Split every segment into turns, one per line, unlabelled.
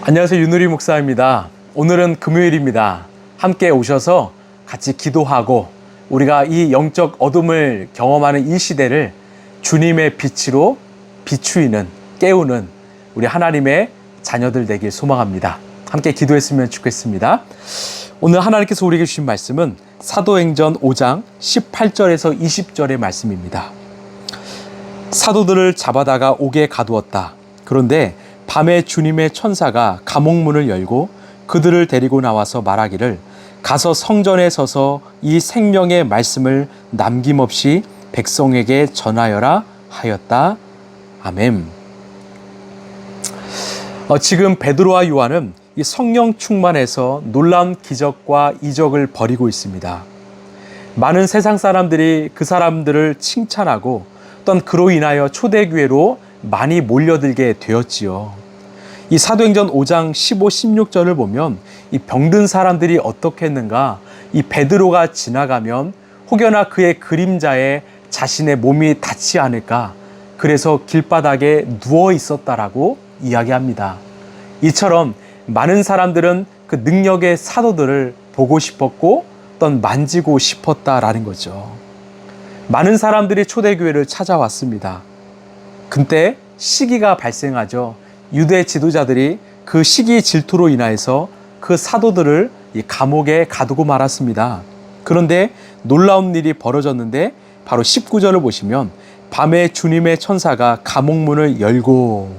안녕하세요. 윤우리 목사입니다. 오늘은 금요일입니다. 함께 오셔서 같이 기도하고 우리가 이 영적 어둠을 경험하는 이 시대를 주님의 빛으로 비추이는, 깨우는 우리 하나님의 자녀들 되길 소망합니다. 함께 기도했으면 좋겠습니다. 오늘 하나님께서 우리에게 주신 말씀은 사도행전 5장 18절에서 20절의 말씀입니다. 사도들을 잡아다가 옥에 가두었다. 그런데 밤에 주님의 천사가 감옥문을 열고 그들을 데리고 나와서 말하기를 가서 성전에 서서 이 생명의 말씀을 남김없이 백성에게 전하여라 하였다. 아멘. 지금 베드로와 요한은 이 성령 충만해서 놀라운 기적과 이적을 벌이고 있습니다. 많은 세상 사람들이 그 사람들을 칭찬하고 또 그로 인하여 초대교회로 많이 몰려들게 되었지요. 이 사도행전 5장 15, 16절을 보면 이 병든 사람들이 어떻게 했는가? 이 베드로가 지나가면 혹여나 그의 그림자에 자신의 몸이 닿지 않을까? 그래서 길바닥에 누워 있었다라고 이야기합니다. 이처럼 많은 사람들은 그 능력의 사도들을 보고 싶었고 또 만지고 싶었다라는 거죠. 많은 사람들이 초대교회를 찾아왔습니다. 그때 시기가 발생하죠. 유대 지도자들이 그 시기 질투로 인하여서 그 사도들을 이 감옥에 가두고 말았습니다. 그런데 놀라운 일이 벌어졌는데 바로 19절을 보시면 밤에 주님의 천사가 감옥문을 열고,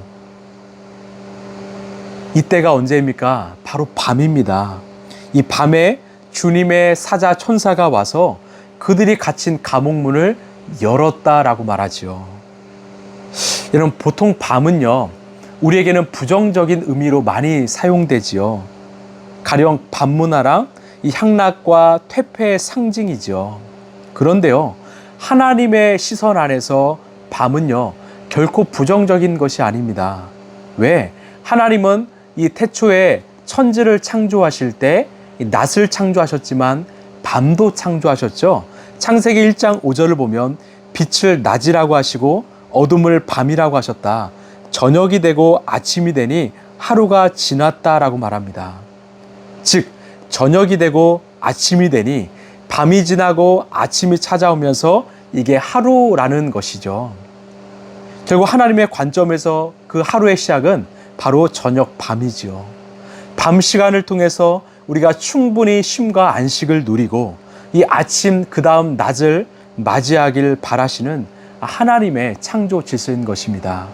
이때가 언제입니까? 바로 밤입니다. 이 밤에 주님의 사자 천사가 와서 그들이 갇힌 감옥문을 열었다라고 말하지요. 여러분, 보통 밤은요, 우리에게는 부정적인 의미로 많이 사용되지요. 가령 밤문화랑 이 향락과 퇴폐의 상징이죠. 그런데요, 하나님의 시선 안에서 밤은요, 결코 부정적인 것이 아닙니다. 왜? 하나님은 이 태초에 천지를 창조하실 때 낮을 창조하셨지만 밤도 창조하셨죠. 창세기 1장 5절을 보면 빛을 낮이라고 하시고 어둠을 밤이라고 하셨다. 저녁이 되고 아침이 되니 하루가 지났다라고 말합니다. 즉 저녁이 되고 아침이 되니 밤이 지나고 아침이 찾아오면서 이게 하루라는 것이죠. 결국 하나님의 관점에서 그 하루의 시작은 바로 저녁 밤이지요. 밤 시간을 통해서 우리가 충분히 쉼과 안식을 누리고 이 아침 그 다음 낮을 맞이하길 바라시는 하나님의 창조 질서인 것입니다.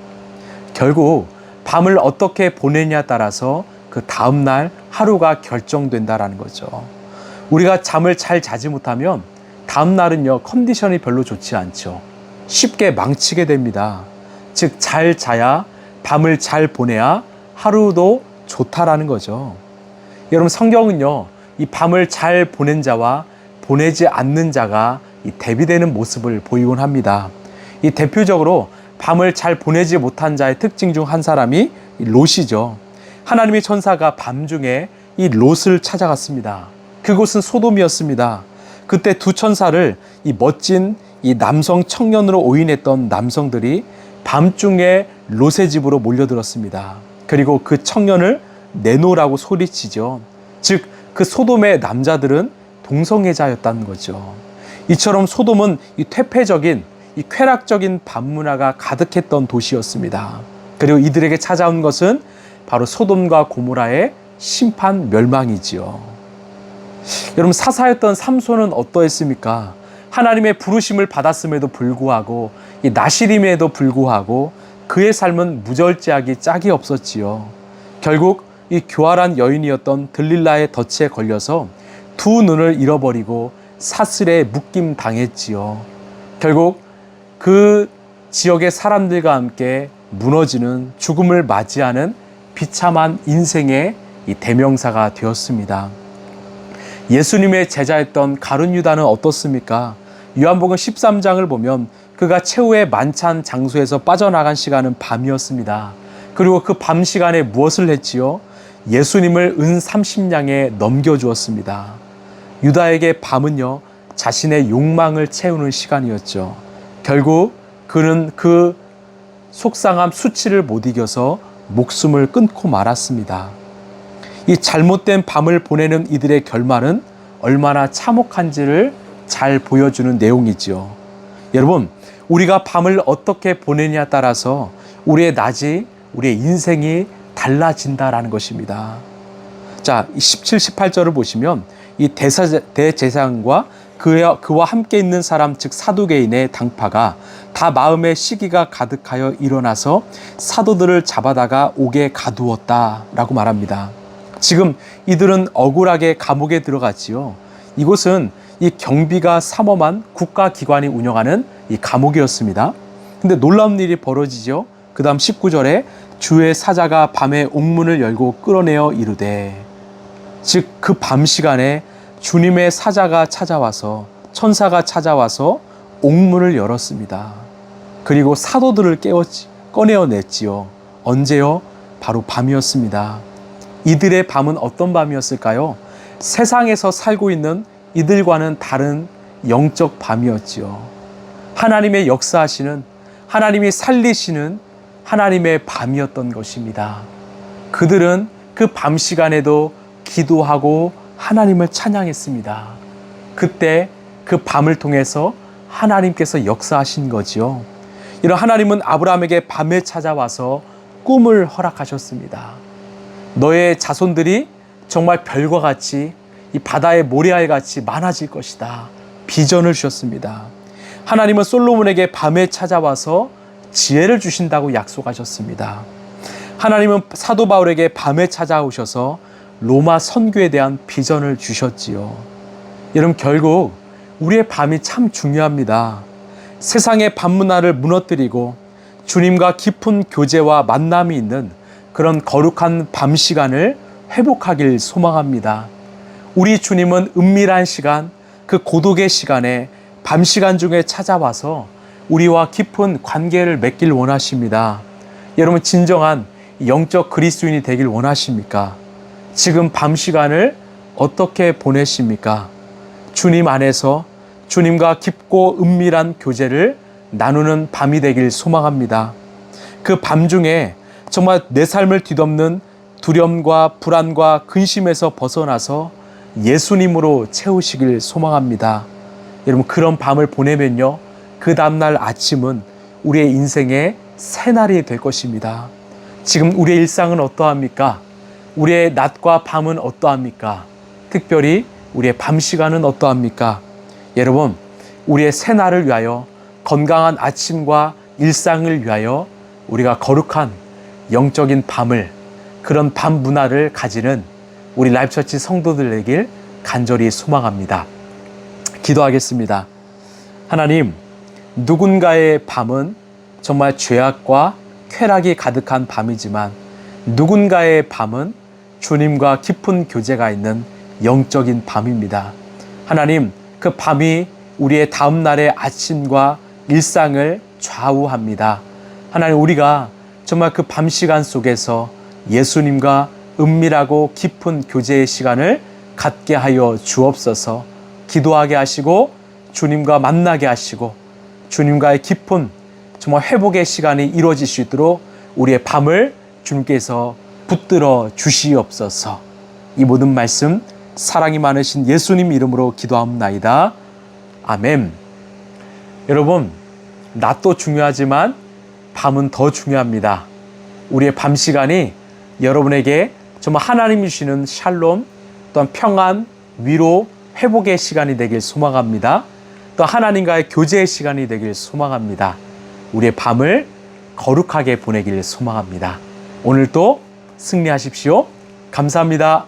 결국 밤을 어떻게 보내냐에 따라서 그 다음날 하루가 결정된다라는 거죠. 우리가 잠을 잘 자지 못하면 다음날은요, 컨디션이 별로 좋지 않죠. 쉽게 망치게 됩니다. 즉 잘 자야, 밤을 잘 보내야 하루도 좋다라는 거죠. 여러분, 성경은요, 이 밤을 잘 보낸 자와 보내지 않는 자가 이 대비되는 모습을 보이곤 합니다. 이 대표적으로 밤을 잘 보내지 못한 자의 특징 중 한 사람이 롯이죠. 하나님의 천사가 밤중에 이 롯을 찾아갔습니다. 그곳은 소돔이었습니다. 그때 두 천사를 이 멋진 이 남성 청년으로 오인했던 남성들이 밤중에 롯의 집으로 몰려들었습니다. 그리고 그 청년을 내놓으라고 소리치죠. 즉 그 소돔의 남자들은 동성애자였다는 거죠. 이처럼 소돔은 이 퇴폐적인, 이 쾌락적인 밤문화가 가득했던 도시였습니다. 그리고 이들에게 찾아온 것은 바로 소돔과 고모라의 심판 멸망이지요. 여러분, 사사였던 삼손은 어떠했습니까? 하나님의 부르심을 받았음에도 불구하고 이 나시림에도 불구하고 그의 삶은 무절제하기 짝이 없었지요. 결국 이 교활한 여인이었던 들릴라의 덫에 걸려서 두 눈을 잃어버리고 사슬에 묶임 당했지요. 결국 그 지역의 사람들과 함께 무너지는 죽음을 맞이하는 비참한 인생의 이 대명사가 되었습니다. 예수님의 제자였던 가룟 유다는 어떻습니까? 요한복음 13장을 보면 그가 최후의 만찬 장소에서 빠져나간 시간은 밤이었습니다. 그리고 그 밤 시간에 무엇을 했지요? 예수님을 은 30냥에 넘겨주었습니다. 유다에게 밤은요, 자신의 욕망을 채우는 시간이었죠. 결국 그는 그 속상함 수치를 못 이겨서 목숨을 끊고 말았습니다. 이 잘못된 밤을 보내는 이들의 결말은 얼마나 참혹한지를 잘 보여주는 내용이지요. 여러분, 우리가 밤을 어떻게 보내냐에 따라서 우리의 낮이, 우리의 인생이 달라진다라는 것입니다. 자, 17, 18절을 보시면 이 대제사장과 그와 함께 있는 사람, 즉 사두개인의 당파가 다 마음에 시기가 가득하여 일어나서 사도들을 잡아다가 옥에 가두었다라고 말합니다. 지금 이들은 억울하게 감옥에 들어갔지요. 이곳은 이 경비가 삼엄한 국가기관이 운영하는 이 감옥이었습니다. 근데 놀라운 일이 벌어지죠. 그 다음 19절에 주의 사자가 밤에 옥문을 열고 끌어내어 이르되, 즉 그 밤 시간에 주님의 사자가 찾아와서, 천사가 찾아와서 옥문을 열었습니다. 그리고 사도들을 꺼내어냈지요. 언제요? 바로 밤이었습니다. 이들의 밤은 어떤 밤이었을까요? 세상에서 살고 있는 이들과는 다른 영적 밤이었지요. 하나님의 역사하시는, 하나님이 살리시는 하나님의 밤이었던 것입니다. 그들은 그 밤 시간에도 기도하고 하나님을 찬양했습니다. 그때 그 밤을 통해서 하나님께서 역사하신 거지요. 이런 하나님은 아브라함에게 밤에 찾아와서 꿈을 허락하셨습니다. 너의 자손들이 정말 별과 같이 이 바다의 모래알 같이 많아질 것이다. 비전을 주셨습니다. 하나님은 솔로몬에게 밤에 찾아와서 지혜를 주신다고 약속하셨습니다. 하나님은 사도 바울에게 밤에 찾아오셔서 로마 선교에 대한 비전을 주셨지요. 여러분, 결국 우리의 밤이 참 중요합니다. 세상의 밤 문화를 무너뜨리고 주님과 깊은 교제와 만남이 있는 그런 거룩한 밤 시간을 회복하길 소망합니다. 우리 주님은 은밀한 시간, 그 고독의 시간에 밤 시간 중에 찾아와서 우리와 깊은 관계를 맺길 원하십니다. 여러분, 진정한 영적 그리스도인이 되길 원하십니까? 지금 밤 시간을 어떻게 보내십니까? 주님 안에서 주님과 깊고 은밀한 교제를 나누는 밤이 되길 소망합니다. 그 밤 중에 정말 내 삶을 뒤덮는 두려움과 불안과 근심에서 벗어나서 예수님으로 채우시길 소망합니다. 여러분, 그런 밤을 보내면요, 그 다음날 아침은 우리의 인생의 새날이 될 것입니다. 지금 우리의 일상은 어떠합니까? 우리의 낮과 밤은 어떠합니까? 특별히 우리의 밤 시간은 어떠합니까? 여러분, 우리의 새날을 위하여, 건강한 아침과 일상을 위하여 우리가 거룩한 영적인 밤을, 그런 밤 문화를 가지는 우리 라이프처치 성도들 되길 간절히 소망합니다. 기도하겠습니다. 하나님, 누군가의 밤은 정말 죄악과 쾌락이 가득한 밤이지만 누군가의 밤은 주님과 깊은 교제가 있는 영적인 밤입니다. 하나님, 그 밤이 우리의 다음 날의 아침과 일상을 좌우합니다. 하나님, 우리가 정말 그 밤 시간 속에서 예수님과 은밀하고 깊은 교제의 시간을 갖게 하여 주옵소서. 기도하게 하시고 주님과 만나게 하시고 주님과의 깊은 정말 회복의 시간이 이루어질 수 있도록 우리의 밤을 주님께서 붙들어 주시옵소서. 이 모든 말씀 사랑이 많으신 예수님 이름으로 기도합나이다. 아멘. 여러분, 낮도 중요하지만 밤은 더 중요합니다. 우리의 밤 시간이 여러분에게 정말 하나님이 주시는 샬롬, 또한 평안, 위로, 회복의 시간이 되길 소망합니다. 또 하나님과의 교제의 시간이 되길 소망합니다. 우리의 밤을 거룩하게 보내길 소망합니다. 오늘도 승리하십시오. 감사합니다.